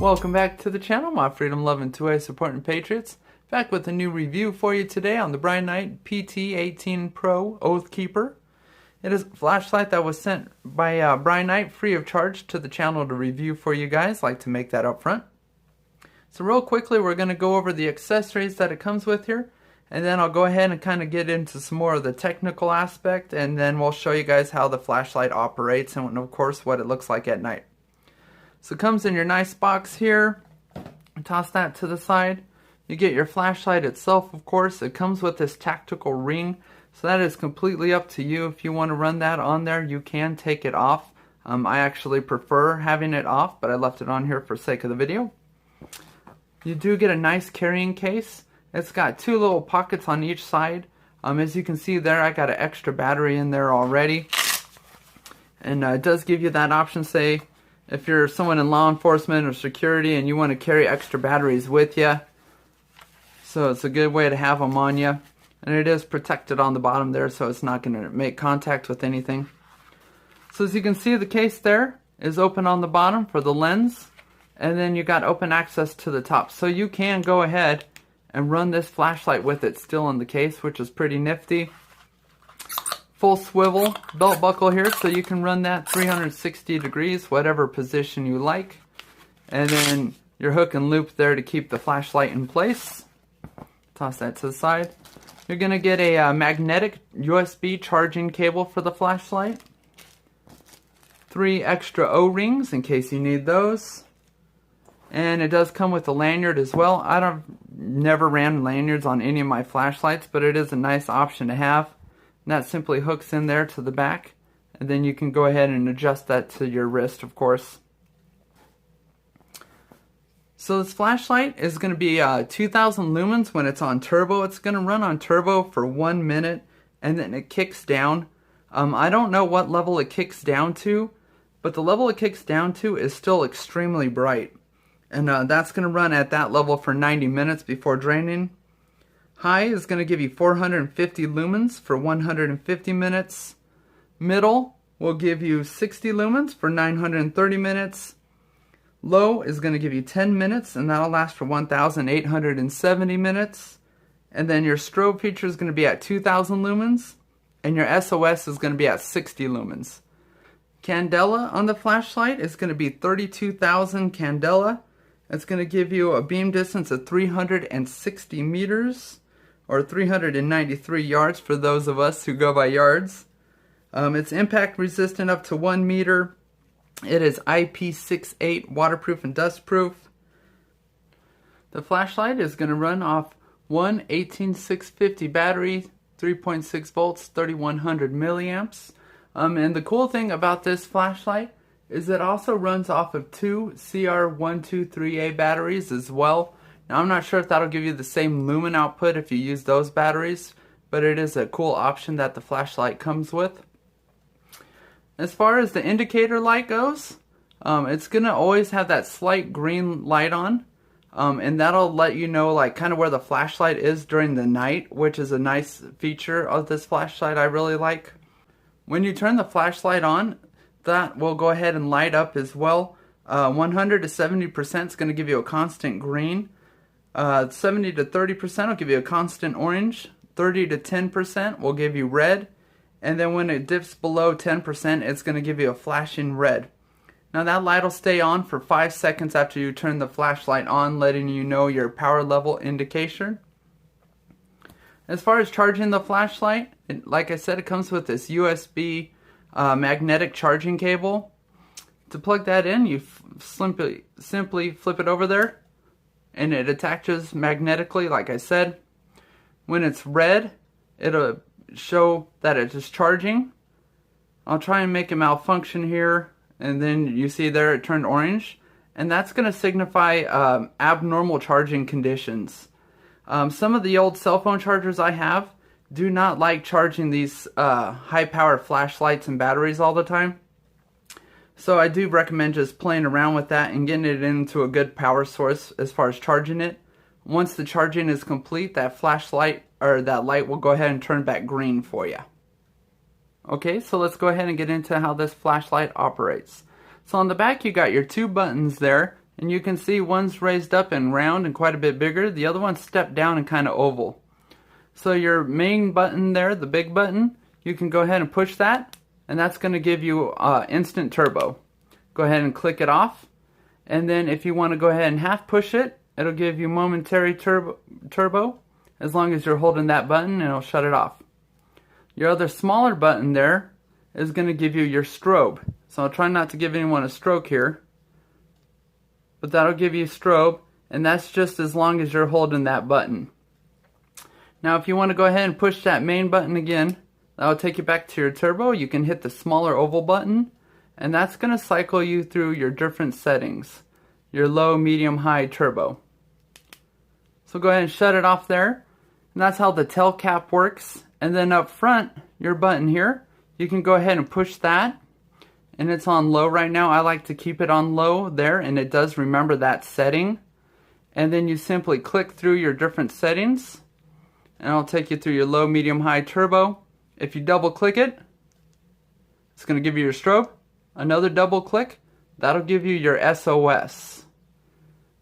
Welcome back to the channel, my freedom loving 2A supporting patriots. Back with a new review for you today on the Brinyte PT18pro Oathkeeper. It is a flashlight that was sent by Brinyte free of charge to the channel to review for you guys. Like to make that up front. So real quickly, we're going to go over the accessories that it comes with here, and then I'll go ahead and kind of get into some more of the technical aspect, and then we'll show you guys how the flashlight operates and of course what it looks like at night. So it comes in your nice box here. Toss that to the side. You get your flashlight itself, of course. It comes with this tactical ring, so that is completely up to you. If you want to run that on there, you can take it off. I actually prefer having it off, but I left it on here for sake of the video. You do get a nice carrying case. It's got two little pockets on each side. As you can see there, I got an extra battery in there already. And it does give you that option, say, if you're someone in law enforcement or security and you want to carry extra batteries with you. So it's a good way to have them on you. And it is protected on the bottom there, so it's not going to make contact with anything. So as you can see, the case there is open on the bottom for the lens. And then you got open access to the top. So you can go ahead and run this flashlight with it still in the case, which is pretty nifty. Full swivel belt buckle here, so you can run that 360 degrees, whatever position you like. And then your hook and loop there to keep the flashlight in place. Toss that to the side. You're going to get a magnetic USB charging cable for the flashlight. 3 extra O-rings in case you need those. And it does come with a lanyard as well. I've never ran lanyards on any of my flashlights, but it is a nice option to have. And that simply hooks in there to the back, and then you can go ahead and adjust that to your wrist, of course. So this flashlight is going to be 2000 lumens when it's on turbo. It's going to run on turbo for 1 minute, and then it kicks down. I don't know what level it kicks down to, but the level it kicks down to is still extremely bright. And that's going to run at that level for 90 minutes before draining. High is going to give you 450 lumens for 150 minutes. Middle will give you 60 lumens for 930 minutes. Low is going to give you 10 minutes, and that'll last for 1,870 minutes. And then your strobe feature is going to be at 2,000 lumens, and your SOS is going to be at 60 lumens. Candela on the flashlight is going to be 32,000 candela. It's going to give you a beam distance of 360 meters. Or 393 yards for those of us who go by yards. It's impact resistant up to 1 meter. It is IP68 waterproof and dustproof. The flashlight is going to run off one 18650 battery, 3.6 volts, 3100 milliamps. And the cool thing about this flashlight is it also runs off of 2 CR123A batteries as well. Now, I'm not sure if that'll give you the same lumen output if you use those batteries, but it is a cool option that the flashlight comes with. As far as the indicator light goes, it's going to always have that slight green light on, and that'll let you know like kind of where the flashlight is during the night, which is a nice feature of this flashlight I really like. When you turn the flashlight on, that will go ahead and light up as well. 100 to 70% is going to give you a constant green. 70 to 30% will give you a constant orange, 30 to 10% will give you red, and then when it dips below 10%, it's going to give you a flashing red. Now that light will stay on for 5 seconds after you turn the flashlight on, letting you know your power level indication. As far as charging the flashlight, like I said, it comes with this USB magnetic charging cable. To plug that in, you simply flip it over there, and it attaches magnetically, like I said. When it's red, it'll show that it is charging. I'll try and make it malfunction here, and then you see there it turned orange, and that's going to signify abnormal charging conditions. Some of the old cell phone chargers I have do not like charging these high-power flashlights and batteries all the time. So I do recommend just playing around with that and getting it into a good power source as far as charging it. Once the charging is complete, that flashlight or that light will go ahead and turn back green for you. Okay, so let's go ahead and get into how this flashlight operates. So on the back you got your two buttons there, And you can see one's raised up and round and quite a bit bigger. The other one's stepped down and kind of oval. So your main button there, the big button, you can go ahead and push that, and that's going to give you instant turbo. Go ahead and click it off. And then if you want to go ahead and half push it, it'll give you momentary turbo as long as you're holding that button, and it'll shut it off. Your other smaller button there is going to give you your strobe. So I'll try not to give anyone a stroke here. But that'll give you strobe, and that's just as long as you're holding that button. Now if you want to go ahead and push that main button again, that'll take you back to your turbo. You can hit the smaller oval button, and that's going to cycle you through your different settings. Your low, medium, high turbo. So go ahead and shut it off there. And that's how the tail cap works. And then up front, your button here, you can go ahead and push that. And it's on low right now. I like to keep it on low there, and it does remember that setting. And then you simply click through your different settings, and it'll take you through your low, medium, high turbo. If you double click it, it's going to give you your strobe. Another double click, that'll give you your SOS.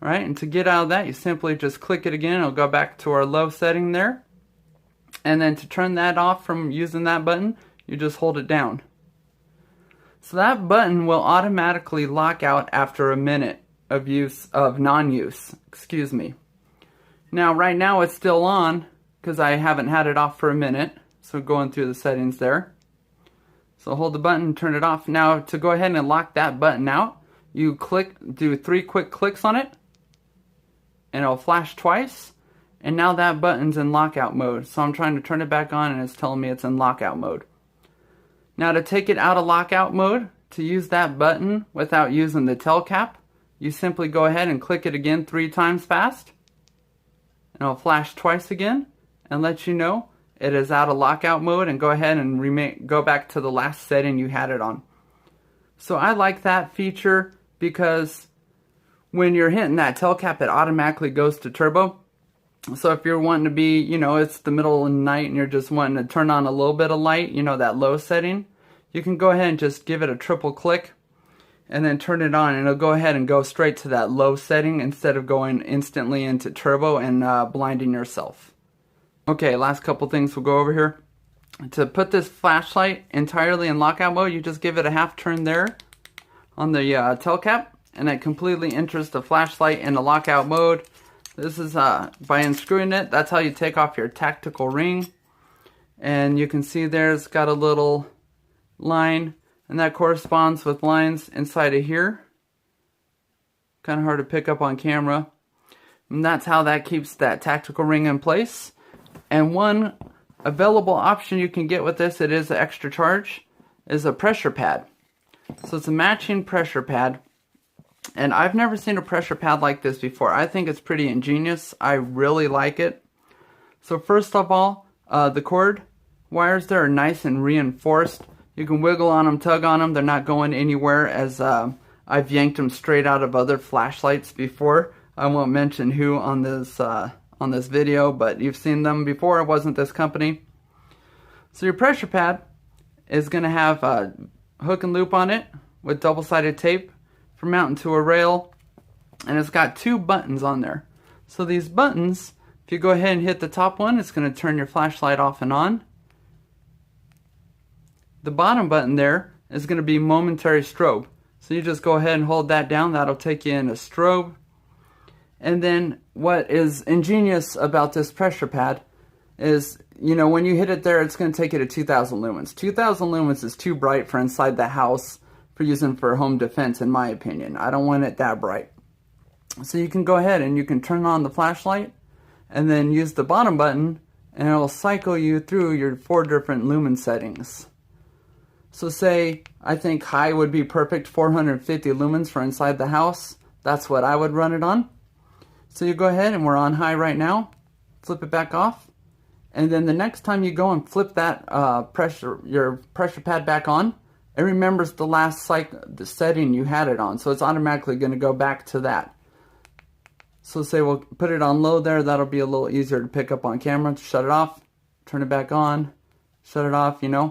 Alright, and to get out of that, you simply just click it again. It'll go back to our low setting there. And then to turn that off from using that button, you just hold it down. So that button will automatically lock out after a minute of non-use. Excuse me. Now right now it's still on because I haven't had it off for a minute. So going through the settings there. So hold the button and turn it off. Now to go ahead and lock that button out, you do 3 quick clicks on it, and it'll flash twice. And now that button's in lockout mode. So I'm trying to turn it back on, and it's telling me it's in lockout mode. Now to take it out of lockout mode, to use that button without using the tail cap, you simply go ahead and click it again 3 times fast. And it'll flash twice again and let you know it is out of lockout mode, and go ahead and go back to the last setting you had it on. So I like that feature because when you're hitting that tail cap, it automatically goes to turbo. So if you're wanting to be, it's the middle of the night and you're just wanting to turn on a little bit of light, that low setting, you can go ahead and just give it a triple click and then turn it on, and it'll go ahead and go straight to that low setting instead of going instantly into turbo and blinding yourself. Okay, last couple things we'll go over here. To put this flashlight entirely in lockout mode, you just give it a half turn there on the tail cap, and it completely enters the flashlight into lockout mode. This is by unscrewing it. That's how you take off your tactical ring. And you can see there's got a little line, and that corresponds with lines inside of here. Kind of hard to pick up on camera. And that's how that keeps that tactical ring in place. And one available option you can get with this, it is an extra charge, is a pressure pad. So it's a matching pressure pad. And I've never seen a pressure pad like this before. I think it's pretty ingenious. I really like it. So first of all, the cord wires there are nice and reinforced. You can wiggle on them, tug on them. They're not going anywhere, as I've yanked them straight out of other flashlights before. I won't mention who on this video, but you've seen them before. It wasn't this company. So your pressure pad is going to have a hook and loop on it with double-sided tape for mounting to a rail, and it's got 2 buttons on there. So these buttons, if you go ahead and hit the top one, it's going to turn your flashlight off and on. The bottom button there is going to be momentary strobe. So you just go ahead and hold that down. That'll take you into strobe. And then what is ingenious about this pressure pad is, when you hit it there, it's going to take you to 2,000 lumens. 2,000 lumens is too bright for inside the house for using for home defense, in my opinion. I don't want it that bright. So you can go ahead and you can turn on the flashlight and then use the bottom button, and it will cycle you through your 4 different lumen settings. So say, I think high would be perfect, 450 lumens for inside the house. That's what I would run it on. So you go ahead, and we're on high right now. Flip it back off. And then the next time you go and flip that your pressure pad back on, it remembers the last the setting you had it on. So it's automatically going to go back to that. So say we'll put it on low there. That'll be a little easier to pick up on camera. Shut it off. Turn it back on. Shut it off, Your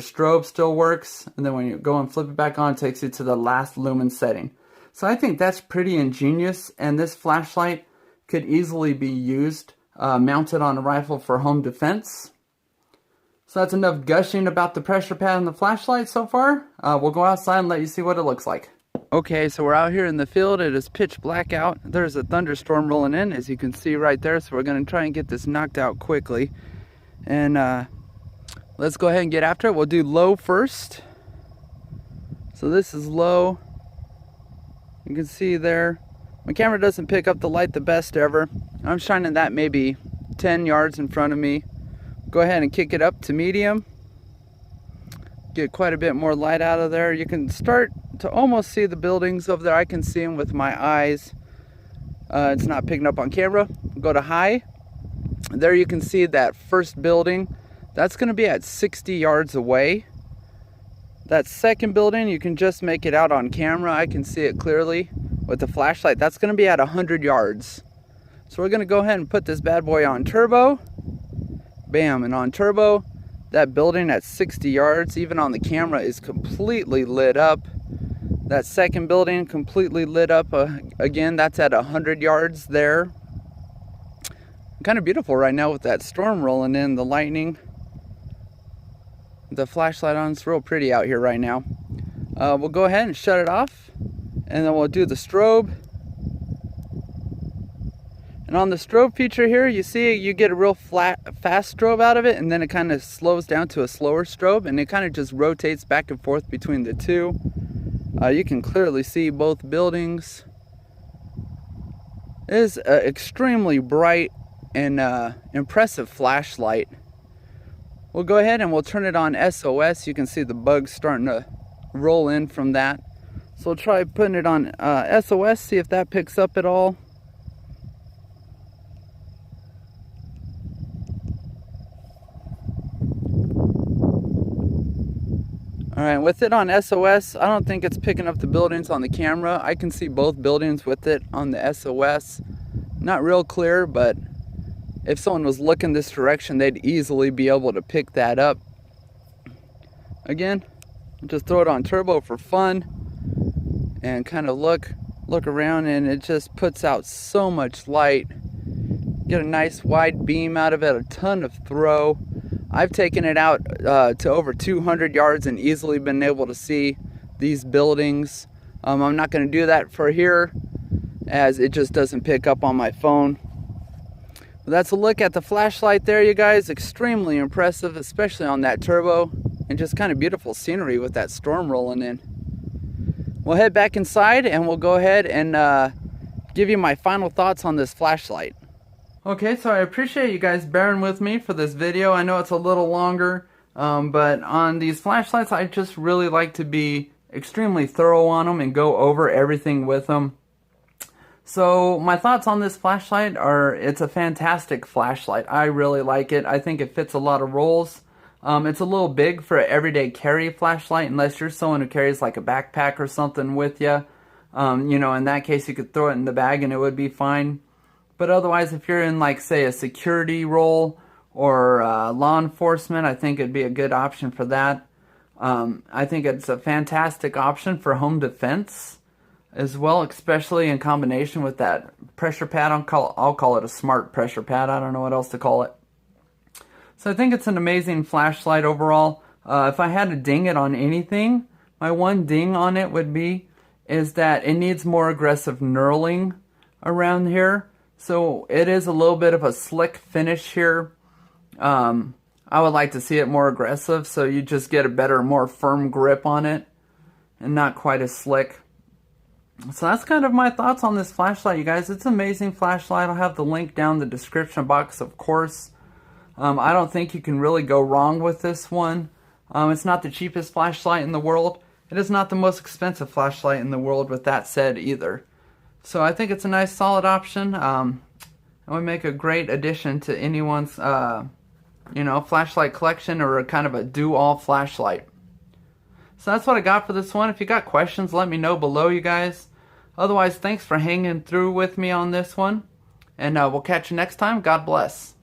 strobe still works. And then when you go and flip it back on, it takes you to the last lumen setting. So I think that's pretty ingenious, and this flashlight could easily be used mounted on a rifle for home defense. So that's enough gushing about the pressure pad and the flashlight so far. We'll go outside and let you see what it looks like. Okay, so we're out here in the field. It is pitch black out. There's a thunderstorm rolling in, as you can see right there. So we're going to try and get this knocked out quickly. And let's go ahead and get after it. We'll do low first. So this is low. You can see there. My camera doesn't pick up the light the best ever. I'm shining that maybe 10 yards in front of me. Go ahead and kick it up to medium. Get quite a bit more light out of there. You can start to almost see the buildings over there. I can see them with my eyes. It's not picking up on camera. Go to high. There you can see that first building. That's going to be at 60 yards away. That second building, you can just make it out on camera. I can see it clearly with the flashlight. That's going to be at 100 yards. So we're going to go ahead and put this bad boy on turbo. Bam, and on turbo, that building at 60 yards, even on the camera, is completely lit up. That second building completely lit up. Again, that's at 100 yards there. Kind of beautiful right now with that storm rolling in, the lightning. The flashlight on, it's real pretty out here right now. We'll go ahead and shut it off, and then we'll do the strobe. And on the strobe feature here, you see you get a real fast strobe out of it, and then it kind of slows down to a slower strobe, and it kind of just rotates back and forth between the two. You can clearly see both buildings. It is an extremely bright and impressive flashlight. We'll go ahead and we'll turn it on SOS. You can see the bugs starting to roll in from that. So we'll try putting it on SOS, see if that picks up at all. Alright, with it on SOS, I don't think it's picking up the buildings on the camera. I can see both buildings with it on the SOS. Not real clear, but if someone was looking this direction, they'd easily be able to pick that up. Again, just throw it on turbo for fun and kind of look around, and it just puts out so much light. Get a nice wide beam out of it, a ton of throw. I've taken it out to over 200 yards and easily been able to see these buildings. I'm not going to do that for here, as it just doesn't pick up on my phone. But that's a look at the flashlight there, you guys. Extremely impressive, especially on that turbo, and just kind of beautiful scenery with that storm rolling in. We'll head back inside and we'll go ahead and give you my final thoughts on this flashlight. Okay, so I appreciate you guys bearing with me for this video. I know it's a little longer, but on these flashlights, I just really like to be extremely thorough on them and go over everything with them. So my thoughts on this flashlight are, it's a fantastic flashlight. I really like it. I think it fits a lot of roles. It's a little big for an everyday carry flashlight, unless you're someone who carries like a backpack or something with you. You know, in that case, you could throw it in the bag and it would be fine. But otherwise, if you're in, like, say, a security role or law enforcement, I think it'd be a good option for that. I think it's a fantastic option for home defense as well, especially in combination with that pressure pad. I'll call it a smart pressure pad. I don't know what else to call it. So I think it's an amazing flashlight overall. If I had to ding it on anything, my one ding on it would be is that it needs more aggressive knurling around here. So it is a little bit of a slick finish here. I would like to see it more aggressive, so you just get a better, more firm grip on it and not quite as slick. So that's kind of my thoughts on this flashlight, you guys. It's an amazing flashlight. I'll have the link down in the description box, of course. I don't think you can really go wrong with this one. It's not the cheapest flashlight in the world. It is not the most expensive flashlight in the world, with that said, either. So I think it's a nice solid option. It would make a great addition to anyone's you know, flashlight collection, or a kind of a do-all flashlight. So that's what I got for this one. If you got questions, let me know below, you guys. Otherwise, thanks for hanging through with me on this one. And we'll catch you next time. God bless.